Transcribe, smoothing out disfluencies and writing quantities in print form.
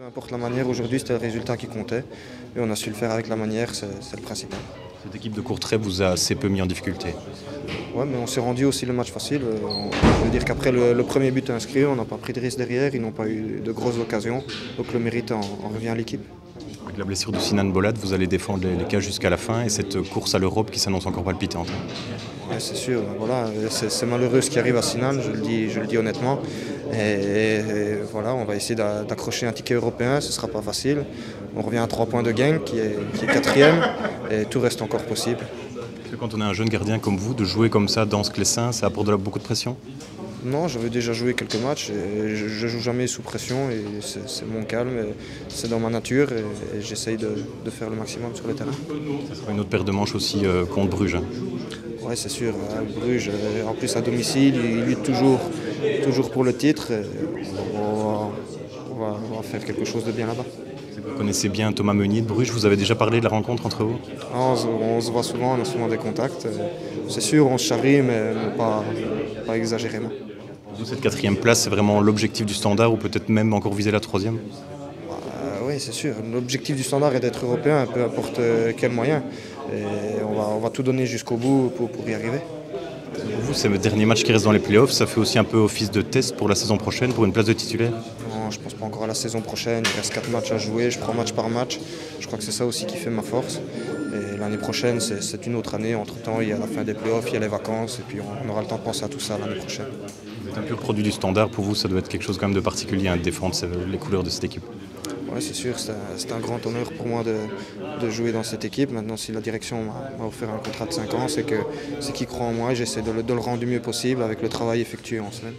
Peu importe la manière, aujourd'hui c'était le résultat qui comptait et on a su le faire avec la manière, c'est le principal. Cette équipe de Courtrai vous a assez peu mis en difficulté. Ouais, mais on s'est rendu aussi le match facile. Je veux dire qu'après le premier but inscrit, on n'a pas pris de risque derrière, ils n'ont pas eu de grosses occasions, donc le mérite en revient à l'équipe. Avec la blessure de Sinan Bolat, vous allez défendre les cages jusqu'à la fin et cette course à l'Europe qui s'annonce encore palpitante. Ouais, c'est sûr, voilà, c'est malheureux ce qui arrive à Sinan, je le dis honnêtement. Et voilà, on va essayer d'accrocher un ticket européen, ce ne sera pas facile. On revient à 3 points de Genk qui est quatrième et tout reste encore possible. Parce que quand on est un jeune gardien comme vous, de jouer comme ça dans ce clessin, ça apporte beaucoup de pression? Non, j'avais déjà joué quelques matchs et je ne joue jamais sous pression et c'est mon calme, c'est dans ma nature et j'essaye de faire le maximum sur le terrain. Ça sera une autre paire de manches aussi contre Bruges. Oui, c'est sûr. Bruges, en plus à domicile, il lutte toujours pour le titre. On va faire quelque chose de bien là-bas. Vous connaissez bien Thomas Meunier de Bruges, vous avez déjà parlé de la rencontre entre vous? On se voit souvent, on a souvent des contacts. C'est sûr, on se charrie, mais pas exagérément. Vous, cette quatrième place, c'est vraiment l'objectif du Standard ou peut-être même encore viser la troisième? Oui, c'est sûr. L'objectif du Standard est d'être européen, peu importe quel moyen. Et on va tout donner jusqu'au bout pour y arriver. Pour vous, c'est le dernier match qui reste dans les playoffs, ça fait aussi un peu office de test pour la saison prochaine, pour une place de titulaire? Non, je ne pense pas encore à la saison prochaine. Il reste 4 matchs à jouer, je prends match par match. Je crois que c'est ça aussi qui fait ma force. Et l'année prochaine, c'est une autre année. Entre-temps, il y a la fin des playoffs, il y a les vacances, et puis on aura le temps de penser à tout ça l'année prochaine. Vous êtes un pur produit du Standard, pour vous, ça doit être quelque chose quand même de particulier, de défendre les couleurs de cette équipe. Oui, c'est sûr, c'est un grand honneur pour moi de jouer dans cette équipe. Maintenant, si la direction m'a offert un contrat de 5 ans, c'est qu'ils croient en moi et j'essaie de le rendre du mieux possible avec le travail effectué en semaine.